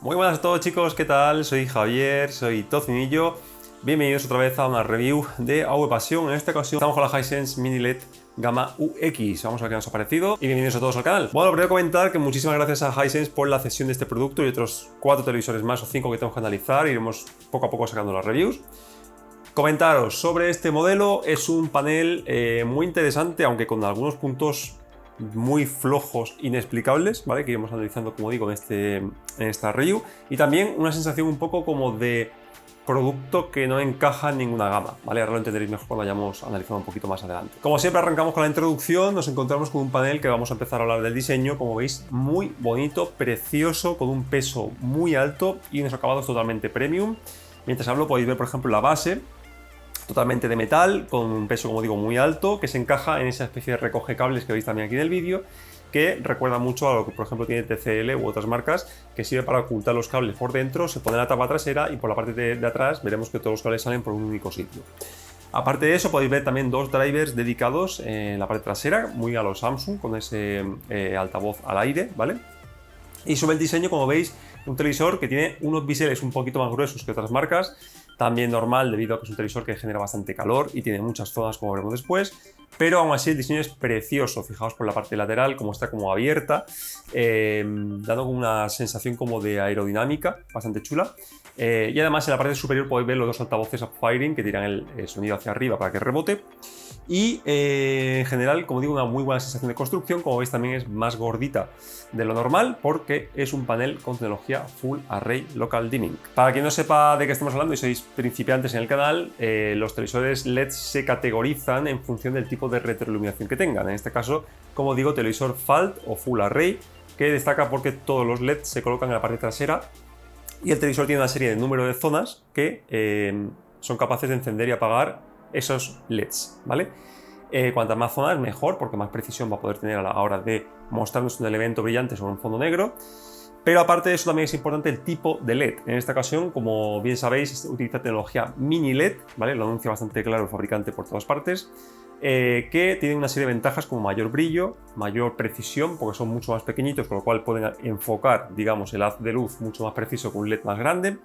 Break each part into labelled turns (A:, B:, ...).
A: Muy buenas a todos chicos, ¿qué tal? Soy Javier, soy Tocinillo. Bienvenidos otra vez a una review de AV Passion. En esta ocasión estamos con la Hisense Mini LED Gama UX. Vamos a ver qué nos ha parecido y bienvenidos a todos al canal. Bueno, primero comentar que muchísimas gracias a Hisense por la cesión de este producto y otros 4 televisores más o 5 que tenemos que analizar. Iremos poco a poco sacando las reviews. Comentaros sobre este modelo. Es un panel muy interesante, aunque con algunos puntos muy flojos, inexplicables, ¿vale? Que iremos analizando, como digo, en esta review. Y también una sensación un poco como de producto que no encaja en ninguna gama, ¿vale? Ahora lo entenderéis mejor cuando vayamos analizando un poquito más adelante. Como siempre, arrancamos con la introducción. Nos encontramos con un panel que vamos a empezar a hablar del diseño. Como veis, muy bonito, precioso, con un peso muy alto y unos acabados totalmente premium. Mientras hablo podéis ver, por ejemplo, la base, totalmente de metal, con un peso, como digo, muy alto, que se encaja en esa especie de recoge cables que veis también aquí en el vídeo, que recuerda mucho a lo que, por ejemplo, tiene TCL u otras marcas, que sirve para ocultar los cables por dentro, se pone la tapa trasera y por la parte de atrás veremos que todos los cables salen por un único sitio. Aparte de eso, podéis ver también dos drivers dedicados en la parte trasera, muy a los Samsung, con ese altavoz al aire, ¿vale? Y sobre el diseño, como veis, un televisor que tiene unos biseles un poquito más gruesos que otras marcas, también normal debido a que es un televisor que genera bastante calor y tiene muchas zonas, como veremos después, pero aún así el diseño es precioso. Fijaos por la parte lateral como está como abierta, dando una sensación como de aerodinámica bastante chula. Y además en la parte superior podéis ver los dos altavoces upfiring que tiran el sonido hacia arriba para que rebote. Y en general, como digo, una muy buena sensación de construcción. Como veis, también es más gordita de lo normal porque es un panel con tecnología Full Array Local Dimming. Para quien no sepa de qué estamos hablando y sois principiantes en el canal, los televisores LED se categorizan en función del tipo de retroiluminación que tengan. En este caso, como digo, televisor FALT o Full Array, que destaca porque todos los LED se colocan en la parte trasera y el televisor tiene una serie de número de zonas que son capaces de encender y apagar esos LEDs, ¿vale? Cuantas más zonas mejor, porque más precisión va a poder tener a la hora de mostrarnos un elemento brillante sobre un fondo negro. Pero aparte de eso también es importante el tipo de LED. En esta ocasión, como bien sabéis, utiliza tecnología Mini LED, ¿vale? Lo anuncia bastante claro el fabricante por todas partes, que tiene una serie de ventajas como mayor brillo, mayor precisión, porque son mucho más pequeñitos, con lo cual pueden enfocar, digamos, el haz de luz mucho más preciso con un LED más grande.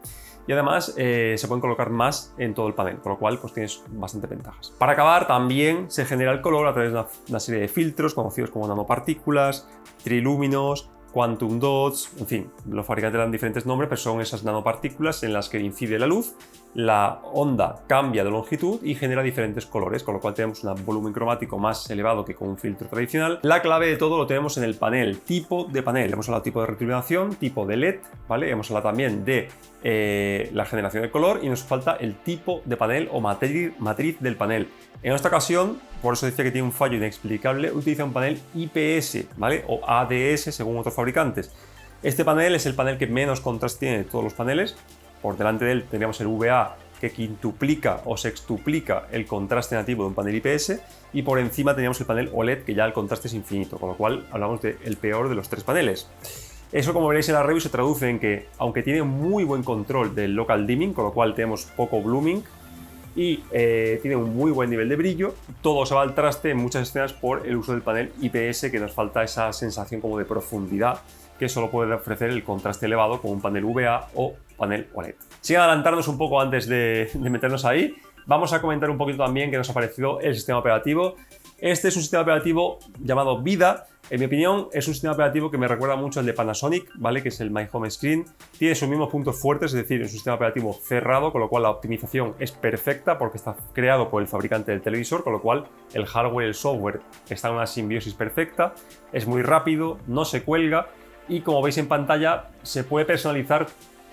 A: Y además se pueden colocar más en todo el panel, con lo cual pues tienes bastante ventajas. Para acabar, también se genera el color a través de una serie de filtros conocidos como nanopartículas, trilúminos, quantum dots, en fin, los fabricantes dan diferentes nombres, pero son esas nanopartículas en las que incide la luz, la onda cambia de longitud y genera diferentes colores, con lo cual tenemos un volumen cromático más elevado que con un filtro tradicional. La clave de todo lo tenemos en el panel, tipo de panel. Hemos hablado de tipo de retroiluminación, tipo de LED, ¿vale? Hemos hablado también de la generación de color y nos falta el tipo de panel o matriz del panel. En esta ocasión, por eso decía que tiene un fallo inexplicable, utiliza un panel IPS, ¿vale? O ADS según otros fabricantes. Este panel es el panel que menos contraste tiene de todos los paneles. Por delante de él tendríamos el VA que quintuplica o sextuplica el contraste nativo de un panel IPS y por encima teníamos el panel OLED que ya el contraste es infinito, con lo cual hablamos del peor de los tres paneles. Eso, como veréis en la review, se traduce en que, aunque tiene muy buen control del local dimming, con lo cual tenemos poco blooming y tiene un muy buen nivel de brillo, todo se va al traste en muchas escenas por el uso del panel IPS, que nos falta esa sensación como de profundidad que solo puede ofrecer el contraste elevado con un panel VA o panel OLED. Sin adelantarnos un poco antes de meternos ahí, vamos a comentar un poquito también qué nos ha parecido el sistema operativo. Este es un sistema operativo llamado Vida. En mi opinión, es un sistema operativo que me recuerda mucho al de Panasonic, ¿vale? Que es el My Home Screen. Tiene sus mismos puntos fuertes, es decir, es un sistema operativo cerrado, con lo cual la optimización es perfecta porque está creado por el fabricante del televisor, con lo cual el hardware y el software están en una simbiosis perfecta. Es muy rápido, no se cuelga y, como veis en pantalla, se puede personalizar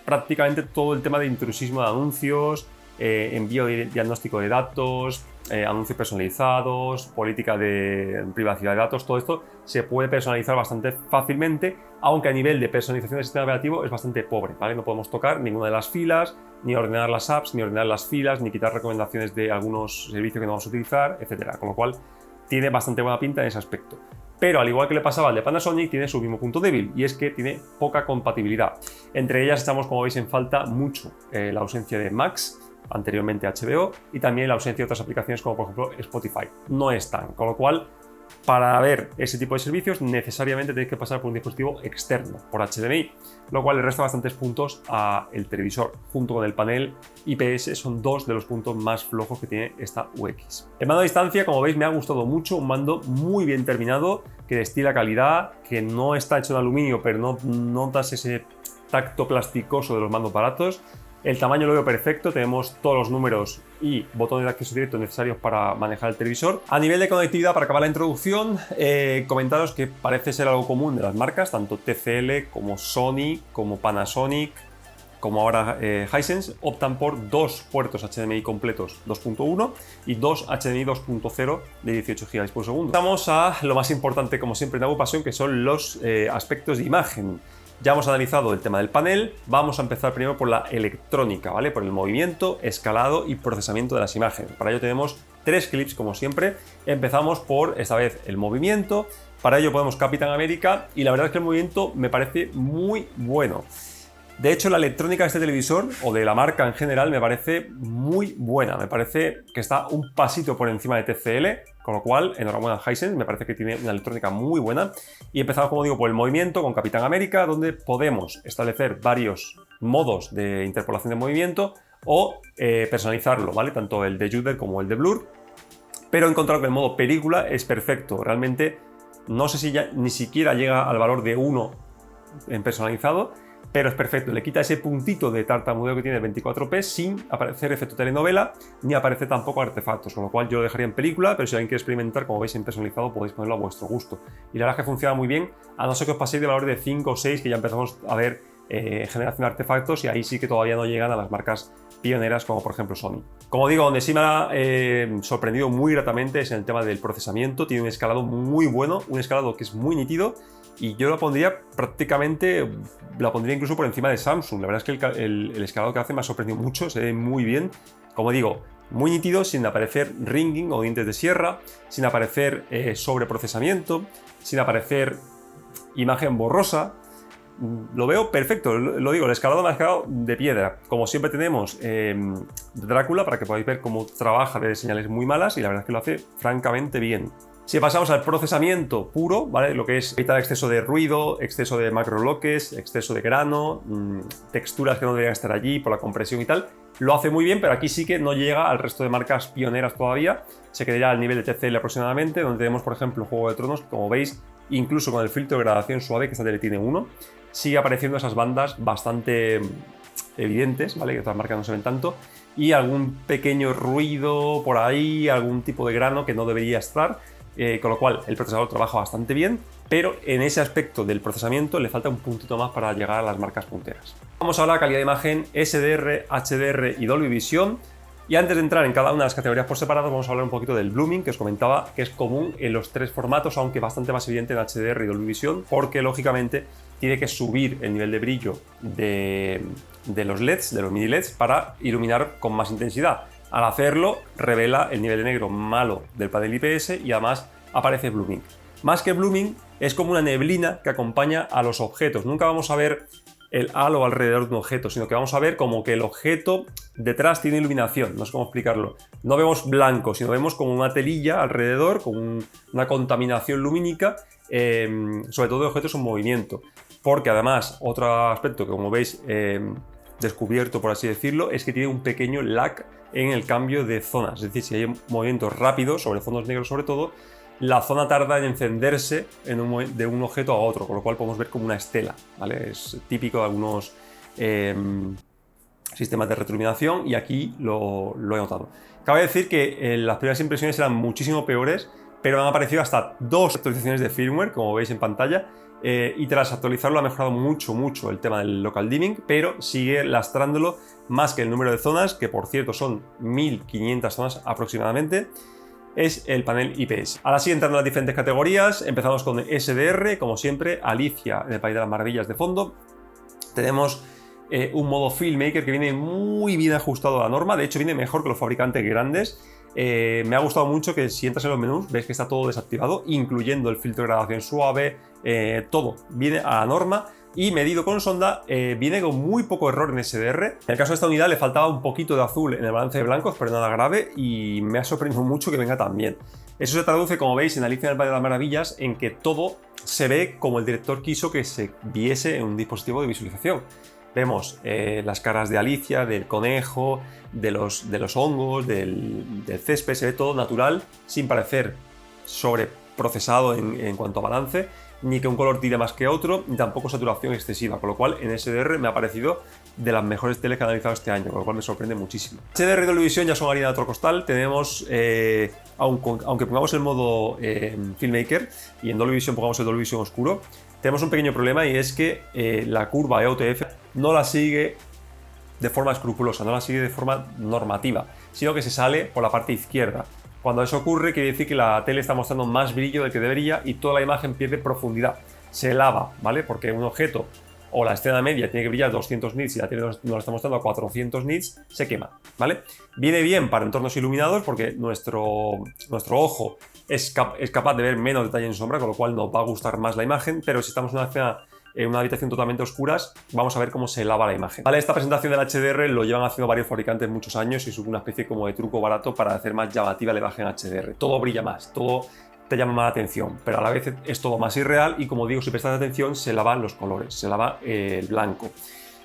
A: prácticamente todo el tema de intrusismo de anuncios, envío de diagnóstico de datos, anuncios personalizados, política de privacidad de datos. Todo esto se puede personalizar bastante fácilmente, aunque a nivel de personalización del sistema operativo es bastante pobre, ¿vale? No podemos tocar ninguna de las filas, ni ordenar las apps, ni ordenar las filas, ni quitar recomendaciones de algunos servicios que no vamos a utilizar, etcétera. Con lo cual tiene bastante buena pinta en ese aspecto. Pero al igual que le pasaba al de Panasonic, tiene su mismo punto débil, y es que tiene poca compatibilidad. Entre ellas estamos, como veis en falta, mucho la ausencia de Max, anteriormente HBO, y también la ausencia de otras aplicaciones como por ejemplo Spotify. No están, con lo cual para ver ese tipo de servicios necesariamente tenéis que pasar por un dispositivo externo, por HDMI, lo cual le resta bastantes puntos al televisor. Junto con el panel IPS son dos de los puntos más flojos que tiene esta UX. El mando a distancia, como veis, me ha gustado mucho, un mando muy bien terminado, que destila calidad, que no está hecho en aluminio, pero no notas ese tacto plasticoso de los mandos baratos. El tamaño lo veo perfecto, tenemos todos los números y botones de acceso directo necesarios para manejar el televisor. A nivel de conectividad, para acabar la introducción, comentaros que parece ser algo común de las marcas, tanto TCL como Sony, como Panasonic, como ahora Hisense, optan por dos puertos HDMI completos 2.1 y dos HDMI 2.0 de 18 GB por segundo. Vamos a lo más importante, como siempre en AuePassion, que son los aspectos de imagen. Ya hemos analizado el tema del panel, vamos a empezar primero por la electrónica, ¿vale? Por el movimiento, escalado y procesamiento de las imágenes. Para ello tenemos tres clips, como siempre. Empezamos por, esta vez, el movimiento. Para ello ponemos Capitán América y la verdad es que el movimiento me parece muy bueno. De hecho, la electrónica de este televisor, o de la marca en general, me parece muy buena. Me parece que está un pasito por encima de TCL, con lo cual, enhorabuena a Hisense, me parece que tiene una electrónica muy buena. Y empezamos, como digo, por el movimiento con Capitán América, donde podemos establecer varios modos de interpolación de movimiento o personalizarlo, ¿vale? Tanto el de Juder como el de Blur. Pero he encontrado que el modo película es perfecto. Realmente, no sé si ya ni siquiera llega al valor de 1 en personalizado, pero es perfecto, le quita ese puntito de tartamudeo que tiene el 24p sin aparecer efecto telenovela, ni aparecer tampoco artefactos, con lo cual yo lo dejaría en película, pero si alguien quiere experimentar, como veis en personalizado, podéis ponerlo a vuestro gusto. Y la verdad es que funciona muy bien, a no ser que os paséis de valor de 5 o 6, que ya empezamos a ver generación de artefactos, y ahí sí que todavía no llegan a las marcas pioneras como por ejemplo Sony. Como digo, donde sí me ha sorprendido muy gratamente es en el tema del procesamiento. Tiene un escalado muy bueno, un escalado que es muy nítido, y yo lo pondría prácticamente, la pondría incluso por encima de Samsung. La verdad es que el escalado que hace me ha sorprendido mucho, se ve muy bien. Como digo, muy nítido, sin aparecer ringing o dientes de sierra, sin aparecer sobreprocesamiento, sin aparecer imagen borrosa. Lo veo perfecto, lo digo, el escalado me ha quedado de piedra. Como siempre tenemos Drácula, para que podáis ver cómo trabaja de señales muy malas, y la verdad es que lo hace francamente bien. Si pasamos al procesamiento puro, ¿vale? Lo que es evitar exceso de ruido, exceso de macrobloques, exceso de grano, texturas que no deberían estar allí por la compresión y tal, lo hace muy bien, pero aquí sí que no llega al resto de marcas pioneras todavía. Se quedaría al nivel de TCL aproximadamente, donde tenemos, por ejemplo, Juego de Tronos, como veis, incluso con el filtro de gradación suave, que esta tele tiene uno, sigue apareciendo esas bandas bastante evidentes, ¿vale? Que otras marcas no se ven tanto, y algún pequeño ruido por ahí, algún tipo de grano que no debería estar. Con lo cual el procesador trabaja bastante bien, pero en ese aspecto del procesamiento le falta un puntito más para llegar a las marcas punteras. Vamos ahora a calidad de imagen SDR, HDR y Dolby Vision. Y antes de entrar en cada una de las categorías por separado, vamos a hablar un poquito del blooming, que os comentaba que es común en los tres formatos, aunque bastante más evidente en HDR y Dolby Vision, porque lógicamente tiene que subir el nivel de brillo de los LEDs, de los mini LEDs, para iluminar con más intensidad. Al hacerlo, revela el nivel de negro malo del panel IPS y además aparece blooming. Más que blooming, es como una neblina que acompaña a los objetos. Nunca vamos a ver el halo alrededor de un objeto, sino que vamos a ver como que el objeto detrás tiene iluminación. No sé cómo explicarlo. No vemos blanco, sino vemos como una telilla alrededor, con una contaminación lumínica, sobre todo de objetos en movimiento. Porque además, otro aspecto que, como veis, descubierto, por así decirlo, es que tiene un pequeño lag en el cambio de zonas. Es decir, si hay movimientos rápidos, sobre fondos negros sobre todo, la zona tarda en encenderse de un objeto a otro, con lo cual podemos ver como una estela, ¿vale? Es típico de algunos sistemas de retroiluminación, y aquí lo he notado. Cabe decir que las primeras impresiones eran muchísimo peores, pero han aparecido hasta 2 actualizaciones de firmware, como veis en pantalla, y tras actualizarlo ha mejorado mucho el tema del local dimming, pero sigue lastrándolo más que el número de zonas, que por cierto son 1500 zonas aproximadamente. Es el panel IPS. Ahora sí, entrando en las diferentes categorías, empezamos con SDR, como siempre, Alicia en el País de las Maravillas de fondo. Tenemos un modo Filmmaker que viene muy bien ajustado a la norma, de hecho viene mejor que los fabricantes grandes. Me ha gustado mucho que si entras en los menús ves que está todo desactivado, incluyendo el filtro de gradación suave, todo viene a la norma. Y medido con sonda, viene con muy poco error en SDR. En el caso de esta unidad le faltaba un poquito de azul en el balance de blancos, pero nada grave, y me ha sorprendido mucho que venga tan bien. Eso se traduce, como veis, en Alicia en el País de las Maravillas, en que todo se ve como el director quiso que se viese en un dispositivo de visualización. Vemos las caras de Alicia, del conejo, de los hongos, del césped, se ve todo natural, sin parecer sobreprocesado en cuanto a balance, ni que un color tire más que otro, ni tampoco saturación excesiva, con lo cual en SDR me ha parecido de las mejores teles que he analizado este año, con lo cual me sorprende muchísimo. HDR y Dolby Vision ya son harina de otro costal. Tenemos, aunque pongamos el modo Filmmaker y en Dolby Vision pongamos el Dolby Vision oscuro, tenemos un pequeño problema, y es que la curva EOTF no la sigue de forma escrupulosa, no la sigue de forma normativa, sino que se sale por la parte izquierda. Cuando eso ocurre, quiere decir que la tele está mostrando más brillo del que debería y toda la imagen pierde profundidad, se lava, ¿vale? Porque un objeto o la escena media tiene que brillar 200 nits y la tele nos la está mostrando a 400 nits, se quema, ¿vale? Viene bien para entornos iluminados porque nuestro ojo es capaz de ver menos detalle en sombra, con lo cual nos va a gustar más la imagen, pero si estamos en una escena en una habitación totalmente oscuras, vamos a ver cómo se lava la imagen. Vale, esta presentación del HDR lo llevan haciendo varios fabricantes muchos años y es una especie como de truco barato para hacer más llamativa la imagen HDR. Todo brilla más, todo te llama más la atención, pero a la vez es todo más irreal y, como digo, si prestas atención, se lavan los colores, se lava el blanco.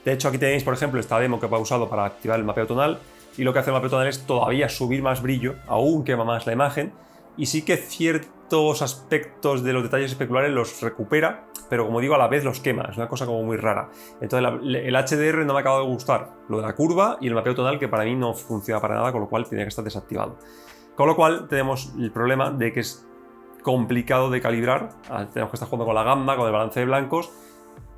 A: De hecho, aquí tenéis, por ejemplo, esta demo que he usado para activar el mapeo tonal, y lo que hace el mapeo tonal es todavía subir más brillo, aún quema más la imagen, y sí que ciertos aspectos de los detalles especulares los recupera, pero como digo, a la vez los quema, es una cosa como muy rara. Entonces el HDR no me ha acabado de gustar, lo de la curva y el mapeo tonal, que para mí no funciona para nada, con lo cual tenía que estar desactivado. Con lo cual tenemos el problema de que es complicado de calibrar, tenemos que estar jugando con la gama, con el balance de blancos,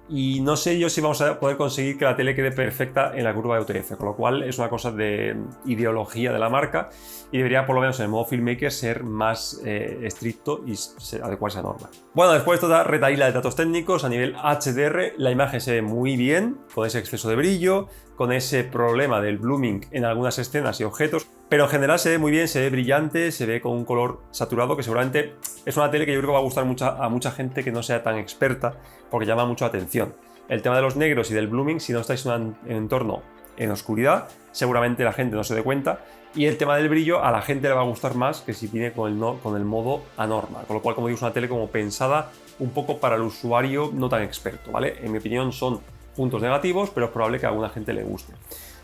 A: y no sé yo si vamos a poder conseguir que la tele quede perfecta en la curva de UTF, con lo cual es una cosa de ideología de la marca y debería, por lo menos en el modo Filmmaker, ser más estricto y adecuarse a norma. Bueno, después de toda retaíla de datos técnicos, a nivel HDR la imagen se ve muy bien, con ese exceso de brillo, con ese problema del blooming en algunas escenas y objetos, pero en general se ve muy bien, se ve brillante, se ve con un color saturado, que seguramente es una tele que yo creo que va a gustar a mucha gente que no sea tan experta, porque llama mucho la atención. El tema de los negros y del blooming, si no estáis en un entorno en oscuridad, seguramente la gente no se dé cuenta, y el tema del brillo a la gente le va a gustar más que si viene con el modo anormal, con lo cual, como digo, es una tele como pensada un poco para el usuario no tan experto, ¿vale? En mi opinión son puntos negativos, pero es probable que a alguna gente le guste.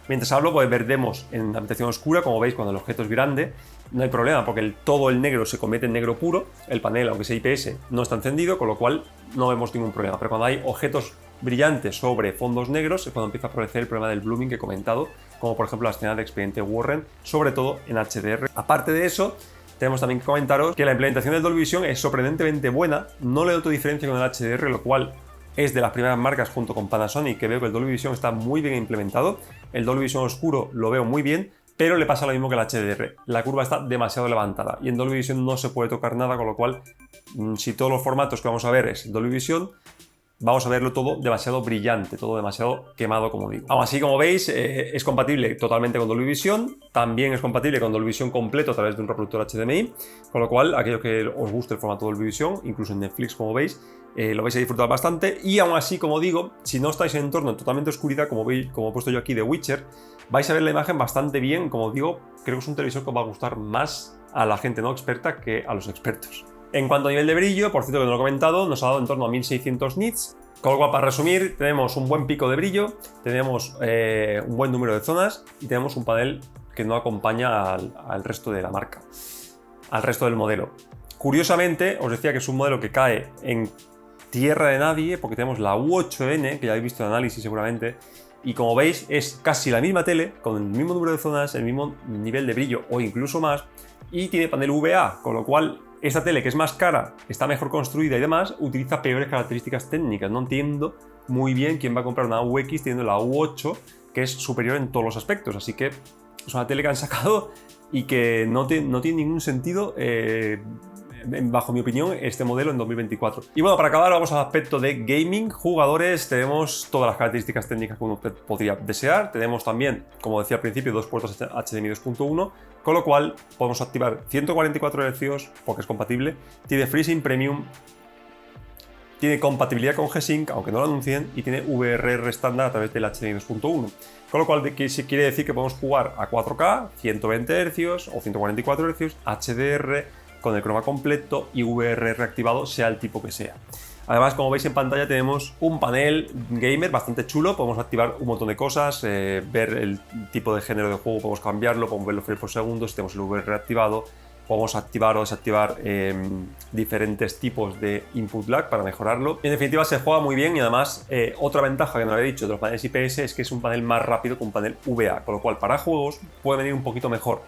A: Mientras hablo, pues veremos en la habitación oscura, como veis, cuando el objeto es grande, no hay problema porque todo el negro se convierte en negro puro, el panel, aunque sea IPS, no está encendido, con lo cual no vemos ningún problema. Pero cuando hay objetos brillantes sobre fondos negros es cuando empieza a aparecer el problema del blooming que he comentado, como por ejemplo la escena de Expediente Warren, sobre todo en HDR. Aparte de eso, tenemos también que comentaros que la implementación del Dolby Vision es sorprendentemente buena, no le noto diferencia con el HDR, lo cual es de las primeras marcas junto con Panasonic que veo que el Dolby Vision está muy bien implementado. El Dolby Vision oscuro lo veo muy bien, pero le pasa lo mismo que el HDR. La curva está demasiado levantada y en Dolby Vision no se puede tocar nada, con lo cual, si todos los formatos que vamos a ver es Dolby Vision, vamos a verlo todo demasiado brillante, todo demasiado quemado, como digo. Aún así, como veis, es compatible totalmente con Dolby Vision, también es compatible con Dolby Vision completo a través de un reproductor HDMI, con lo cual, aquellos que os guste el formato Dolby Vision, incluso en Netflix, como veis, lo vais a disfrutar bastante. Y aún así, como digo, si no estáis en entorno en totalmente oscuridad, como veis, como he puesto yo aquí de Witcher, vais a ver la imagen bastante bien. Como digo, creo que es un televisor que os va a gustar más a la gente no experta que a los expertos. En cuanto a nivel de brillo, por cierto que no lo he comentado, nos ha dado en torno a 1600 nits, con lo cual, para resumir, tenemos un buen pico de brillo, tenemos un buen número de zonas y tenemos un panel que no acompaña al resto de la marca, al resto del modelo. Curiosamente, os decía que es un modelo que cae en tierra de nadie, porque tenemos la U8N, que ya habéis visto el análisis seguramente, y como veis es casi la misma tele, con el mismo número de zonas, el mismo nivel de brillo o incluso más, y tiene panel VA, con lo cual esta tele, que es más cara, está mejor construida y demás, utiliza peores características técnicas. No entiendo muy bien quién va a comprar una UX teniendo la U8, que es superior en todos los aspectos, así que es una tele que han sacado y que no tiene ningún sentido, bajo mi opinión, este modelo en 2024. Y bueno, para acabar vamos al aspecto de gaming. Jugadores, tenemos todas las características técnicas que uno podría desear. Tenemos también, como decía al principio, dos puertos HDMI 2.1, con lo cual podemos activar 144 Hz porque es compatible. Tiene FreeSync Premium, tiene compatibilidad con G-Sync, aunque no lo anuncien, y tiene VRR estándar a través del HDMI 2.1. Con lo cual quiere decir que podemos jugar a 4K, 120 Hz o 144 Hz, HDR, con el croma completo y VR reactivado, sea el tipo que sea. Además, como veis en pantalla, tenemos un panel gamer bastante chulo. Podemos activar un montón de cosas, ver el tipo de género de juego, podemos cambiarlo, podemos ver los frames por segundo, si tenemos el VR reactivado. Podemos activar o desactivar diferentes tipos de input lag para mejorarlo. En definitiva, se juega muy bien y además otra ventaja que no había dicho de los paneles IPS es que es un panel más rápido que un panel VA, con lo cual para juegos puede venir un poquito mejor.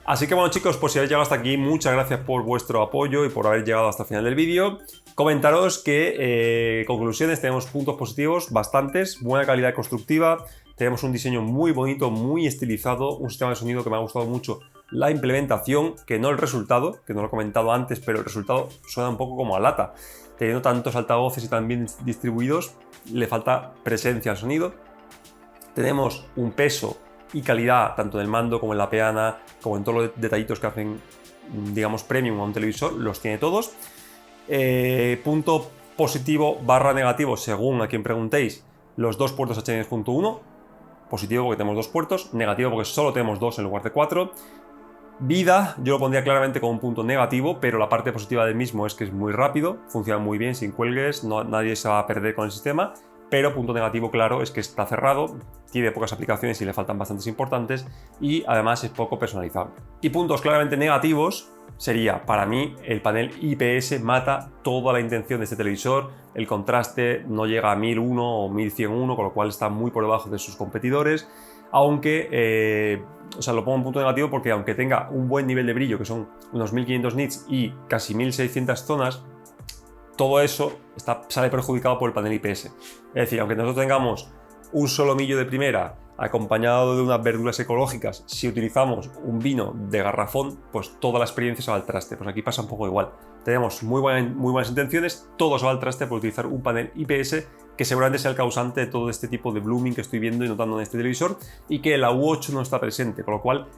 A: Así que bueno chicos, pues si habéis llegado hasta aquí, muchas gracias por vuestro apoyo y por haber llegado hasta el final del vídeo. Comentaros que, conclusiones, tenemos puntos positivos, bastantes, buena calidad constructiva, tenemos un diseño muy bonito, muy estilizado, un sistema de sonido que me ha gustado mucho, la implementación, que no el resultado, que no lo he comentado antes, pero el resultado suena un poco como a lata. Teniendo tantos altavoces y tan bien distribuidos, le falta presencia al sonido. Tenemos un peso y calidad tanto en el mando como en la peana, como en todos los detallitos que hacen, digamos, premium a un televisor, los tiene todos. Punto positivo barra negativo, según a quien preguntéis, los dos puertos HDMI 2.1. Positivo porque tenemos dos puertos, negativo porque solo tenemos dos en lugar de 4. Vida, yo lo pondría claramente como un punto negativo, pero la parte positiva del mismo es que es muy rápido, funciona muy bien, sin cuelgues, nadie se va a perder con el sistema. Pero punto negativo claro es que está cerrado, tiene pocas aplicaciones y le faltan bastantes importantes y además es poco personalizable. Y puntos claramente negativos sería, para mí, el panel IPS mata toda la intención de este televisor, el contraste no llega a 1001 o 1101, con lo cual está muy por debajo de sus competidores, aunque, o sea, lo pongo en punto negativo porque aunque tenga un buen nivel de brillo, que son unos 1500 nits y casi 1600 zonas, todo eso sale perjudicado por el panel IPS. Es decir, aunque nosotros tengamos un solomillo de primera acompañado de unas verduras ecológicas, si utilizamos un vino de garrafón, pues toda la experiencia se va al traste. Pues aquí pasa un poco igual. Tenemos muy buenas intenciones, todo se va al traste por utilizar un panel IPS que seguramente sea el causante de todo este tipo de blooming que estoy viendo y notando en este televisor y que la U8 no está presente, con lo cual,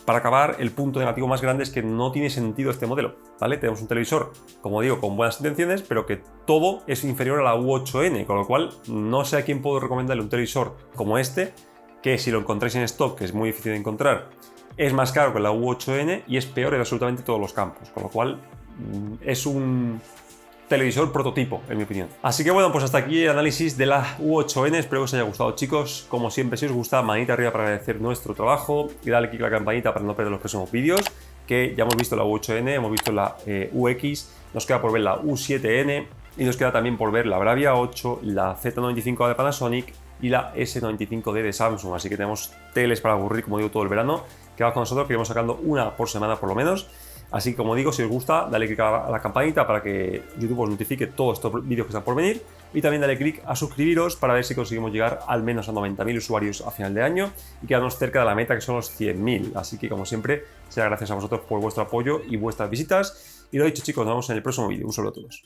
A: para acabar, el punto negativo más grande es que no tiene sentido este modelo, ¿vale? Tenemos un televisor, como digo, con buenas intenciones, pero que todo es inferior a la U8N, con lo cual no sé a quién puedo recomendarle un televisor como este, que si lo encontráis en stock, que es muy difícil de encontrar, es más caro que la U8N y es peor en absolutamente todos los campos, con lo cual es un televisor prototipo, en mi opinión. Así que bueno, pues hasta aquí el análisis de la U8N. Espero que os haya gustado, chicos. Como siempre, si os gusta, manita arriba para agradecer nuestro trabajo y dale click a la campanita para no perder los próximos vídeos, que ya hemos visto la U8N, hemos visto la UX, nos queda por ver la U7N y nos queda también por ver la Bravia 8, la Z95 de Panasonic y la S95D de Samsung. Así que tenemos teles para aburrir, como digo, todo el verano. Quedaos con nosotros, que iremos sacando una por semana por lo menos. Así que, como digo, si os gusta, dale click a la campanita para que YouTube os notifique todos estos vídeos que están por venir. Y también dale click a suscribiros para ver si conseguimos llegar al menos a 90.000 usuarios a final de año y quedarnos cerca de la meta, que son los 100.000. Así que, como siempre, será gracias a vosotros por vuestro apoyo y vuestras visitas. Y lo dicho, chicos, nos vemos en el próximo vídeo. Un saludo a todos.